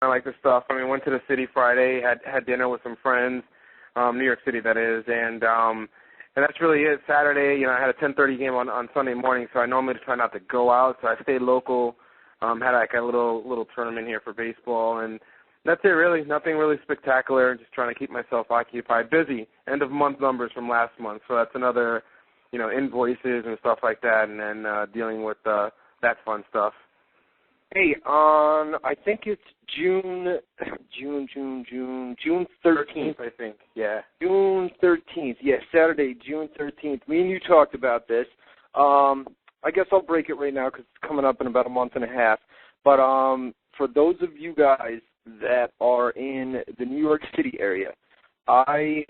I like the stuff. I mean, went to the city Friday, had dinner with some friends, New York City, that is, and that's really it. Saturday, I had a 10:30 game on Sunday morning, so I normally try not to go out, so I stayed local. Had like a little tournament here for baseball, and that's it really. Nothing really spectacular. Just trying to keep myself occupied. Busy. End of month numbers from last month, so that's another, invoices and stuff like that, and then dealing with that fun stuff. Hey, I think it's June 13th, I think. Yeah. June 13th. Yeah, Saturday, June 13th. Me and you talked about this. I guess I'll break it right now because it's coming up in about a month and a half. But for those of you guys that are in the New York City area, I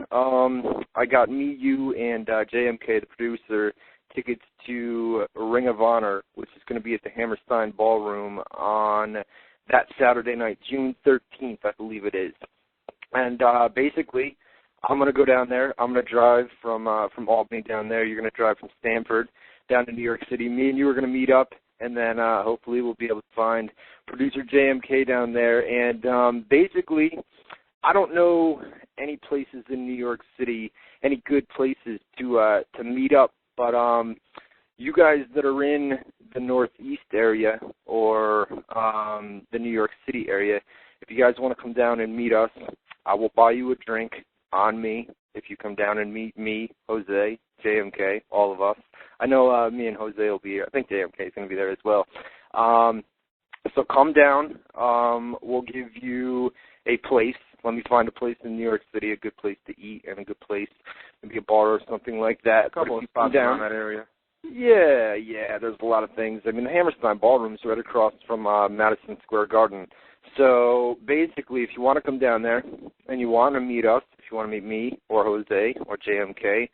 got me, you, and JMK, the producer, tickets to Ring of Honor, which is going to be at the Hammerstein Ballroom on that Saturday night, June 13th, I believe it is. And basically, I'm going to go down there. I'm going to drive from Albany down there. You're going to drive from Stamford down to New York City. Me and you are going to meet up, and then hopefully we'll be able to find producer JMK down there. And basically, I don't know any places in New York City, any good places to meet up, but you guys that are in the Northeast area or the New York City area, if you guys want to come down and meet us, I will buy you a drink on me if you come down and meet me, Jose, JMK, all of us. I know me and Jose will be here. I think JMK is going to be there as well. So come down. We'll give you a place. Let me find a place in New York City, a good place to eat and a good place, maybe a bar or something like that. A couple of spots around that area. Yeah, there's a lot of things. I mean, the Hammerstein Ballroom is right across from Madison Square Garden. So basically, if you want to come down there and you want to meet us, if you want to meet me or Jose or JMK,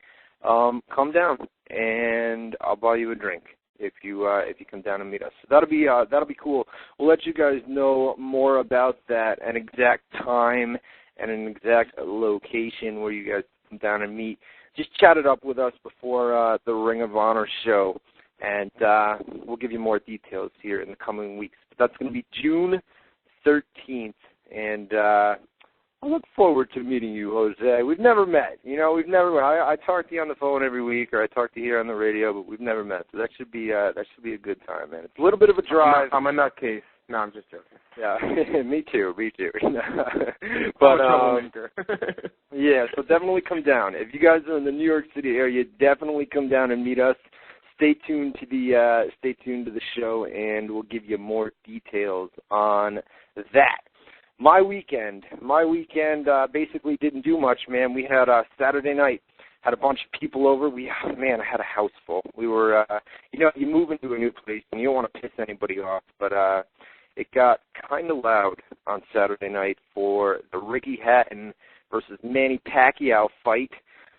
come down and I'll buy you a drink if you come down and meet us. So that'll be cool. We'll let you guys know more about that, an exact time and an exact location where you guys come down and meet. Just chat it up with us before the Ring of Honor show, and we'll give you more details here in the coming weeks. But that's going to be June 13th, and I look forward to meeting you, Jose. We've never met. We've never met. I talk to you on the phone every week, or I talk to you here on the radio, but we've never met. So that should be a good time, man. It's a little bit of a drive. I'm a nutcase. No, I'm just joking. Yeah, me too. But yeah, so definitely come down. If you guys are in the New York City area, definitely come down and meet us. Stay tuned to the show, and we'll give you more details on that. My weekend basically didn't do much, man. We had Saturday night, had a bunch of people over. I had a house full. We were, you move into a new place and you don't want to piss anybody off, but it got kind of loud on Saturday night for the Ricky Hatton versus Manny Pacquiao fight.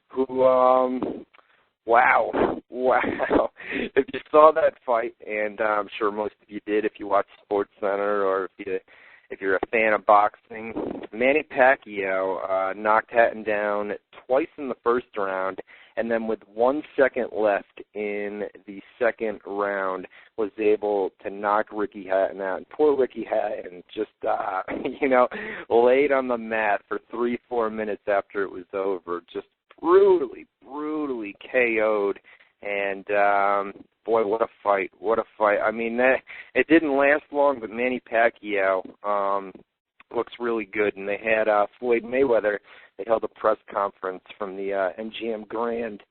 Who, wow. If you saw that fight, and I'm sure most of you did if you watched SportsCenter or if you're a fan of boxing, Manny Pacquiao knocked Hatton down twice in the first round, and then with 1 second left in the second round was able to knock Ricky Hatton out. And poor Ricky Hatton just, laid on the mat for 3-4 minutes after it was over, just brutally KO'd. And, boy, what a fight. I mean, it didn't last long, but Manny Pacquiao looks really good. And they had Floyd Mayweather. They held a press conference from the MGM Grand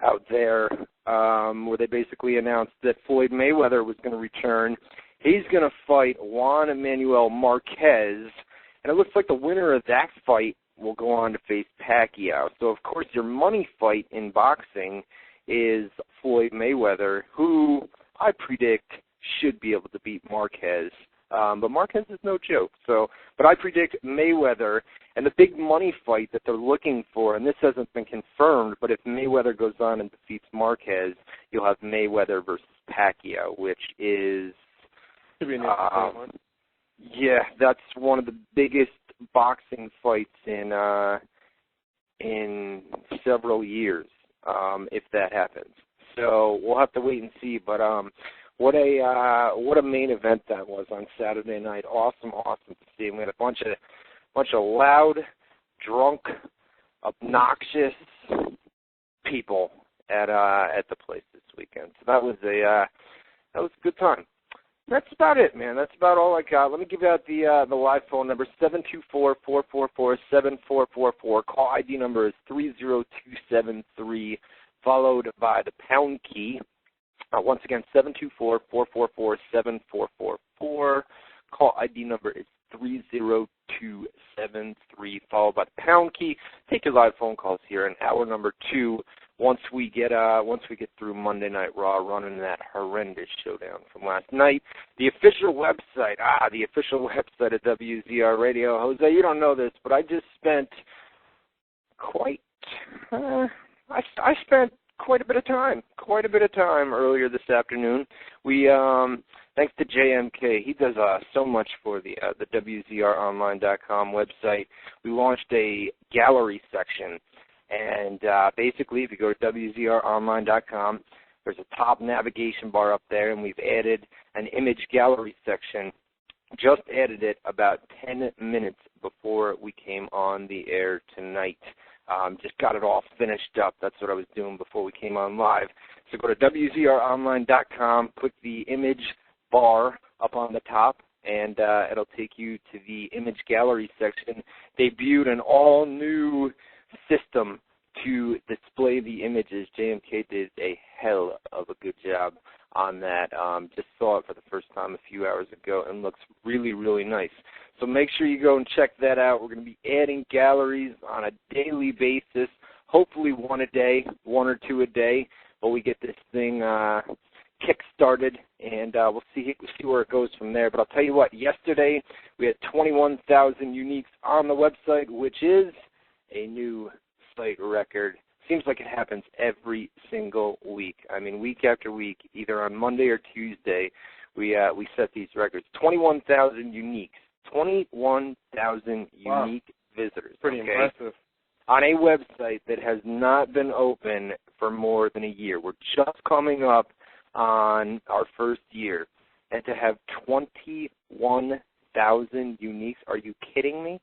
out there where they basically announced that Floyd Mayweather was going to return. He's going to fight Juan Manuel Marquez. And it looks like the winner of that fight will go on to face Pacquiao. So, of course, your money fight in boxing is Floyd Mayweather, who I predict should be able to beat Marquez. But Marquez is no joke. But I predict Mayweather, and the big money fight that they're looking for, and this hasn't been confirmed, but if Mayweather goes on and defeats Marquez, you'll have Mayweather versus Pacquiao, which is... Should be an interesting one. Yeah, that's one of the biggest boxing fights in several years, if that happens. So we'll have to wait and see. But What a main event that was on Saturday night. Awesome to see. We had a bunch of loud, drunk, obnoxious people at the place this weekend. So that was a good time. That's about it, man. That's about all I got. Let me give out the live phone number, 724-444-7444. Call ID number is 30273, followed by the pound key. Once again, 724-444-7444. Call ID number is 30273, followed by the pound key. Take your live phone calls here in hour number 2. Once we get through Monday Night Raw, running that horrendous showdown from last night. The official website of WZR Radio. Jose, you don't know this, but I just spent quite a bit of time earlier this afternoon. We thanks to JMK, he does so much for the WZROnline.com website. We launched a gallery section. And basically, if you go to WZROnline.com, there's a top navigation bar up there, and we've added an image gallery section. Just added it about 10 minutes before we came on the air tonight. Just got it all finished up. That's what I was doing before we came on live. So go to WZROnline.com, click the image bar up on the top, and it'll take you to the image gallery section. Debuted an all-new system to display the images. JMK did a hell of a good job on that. Just saw it for the first time a few hours ago and looks really, really nice. So make sure you go and check that out. We're going to be adding galleries on a daily basis, hopefully one a day, 1 or 2 a day, but we get this thing kick-started, and we'll see where it goes from there. But I'll tell you what, yesterday we had 21,000 uniques on the website, which is a new site record. Seems like it happens every single week. I mean, week after week, either on Monday or Tuesday, we set these records. 21,000 uniques. 21,000 unique visitors. Pretty impressive. On a website that has not been open for more than a year. We're just coming up on our first year. And to have 21,000 uniques, are you kidding me?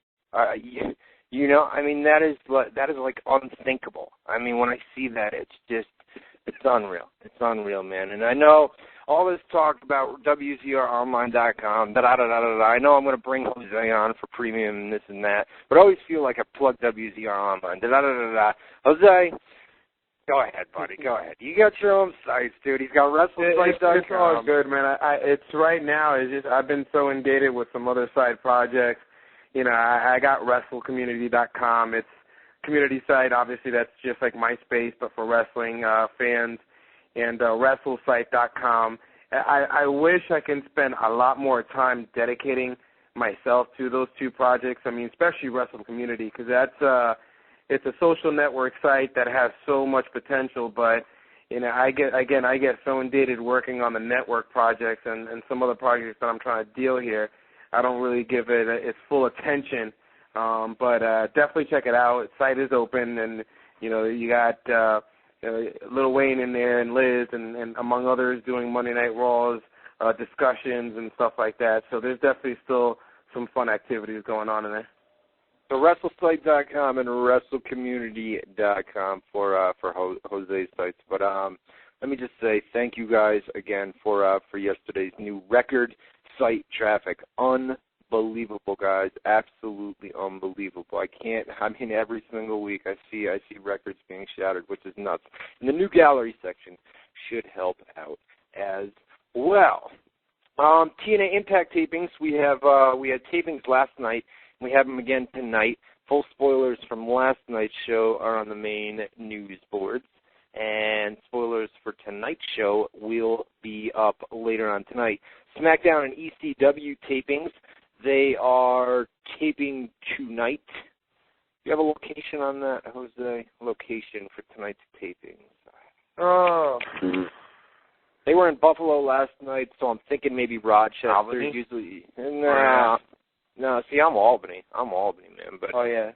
You know, I mean, that is like unthinkable. I mean, when I see that, it's unreal. It's unreal, man. And I know all this talk about WZROnline.com, I know I'm going to bring Jose on for premium and this and that, but I always feel like I plug WZR Online. Jose, go ahead, buddy. Go ahead. You got your own sites, dude. He's got WrestleSites.com. It's all good, man. It's right now. It's just I've been so inundated with some other side projects. You know, I got WrestleCommunity.com. It's a community site, obviously, that's just like MySpace, but for wrestling fans, and WrestleSite.com. I wish I can spend a lot more time dedicating myself to those 2 projects. I mean, especially Wrestle Community, because it's a social network site that has so much potential, but you know, I get so inundated working on the network projects and some other projects that I'm trying to deal here. I don't really give it its full attention, but definitely check it out. The site is open, and you know you got Lil Wayne in there and Liz and among others doing Monday Night Raws discussions and stuff like that. So there's definitely still some fun activities going on in there. So WrestleSite.com and WrestleCommunity.com for Jose's sites. But let me just say thank you guys again for yesterday's new record. Site traffic, unbelievable, guys, absolutely unbelievable. I mean, every single week I see records being shattered, which is nuts. And the new gallery section should help out as well. TNA Impact tapings, we had tapings last night. We have them again tonight. Full spoilers from last night's show are on the main news boards. And spoilers for tonight's show will be up later on tonight. SmackDown and ECW tapings, they are taping tonight. Do you have a location on that, Jose? Location for tonight's tapings. Oh. They were in Buffalo last night, so I'm thinking maybe Rochester. Albany? Usually, no, see, I'm Albany, man. But oh, yeah.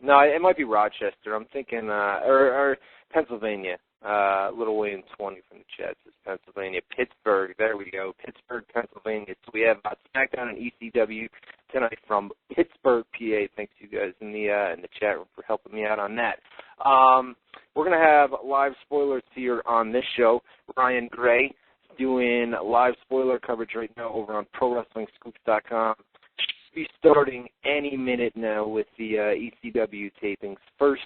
No, it might be Rochester. I'm thinking, or Pennsylvania. Little Wayne 20 from the chat says Pennsylvania. Pittsburgh, there we go. Pittsburgh, Pennsylvania. So we have SmackDown and ECW tonight from Pittsburgh, PA. Thanks you guys in the chat room for helping me out on that. We're going to have live spoilers here on this show. Ryan Gray doing live spoiler coverage right now over on ProWrestlingScoops.com. Should be starting any minute now with the ECW tapings first,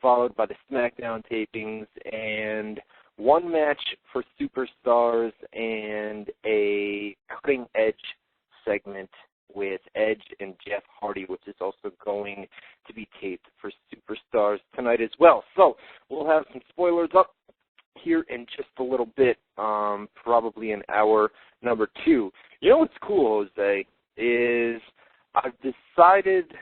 followed by the SmackDown tapings, and one match for Superstars and a Cutting Edge segment with Edge and Jeff Hardy, which is also going to be taped for Superstars tonight as well. So we'll have some spoilers up here in just a little bit, probably in hour number 2. You know what's cool, Jose, is I've decided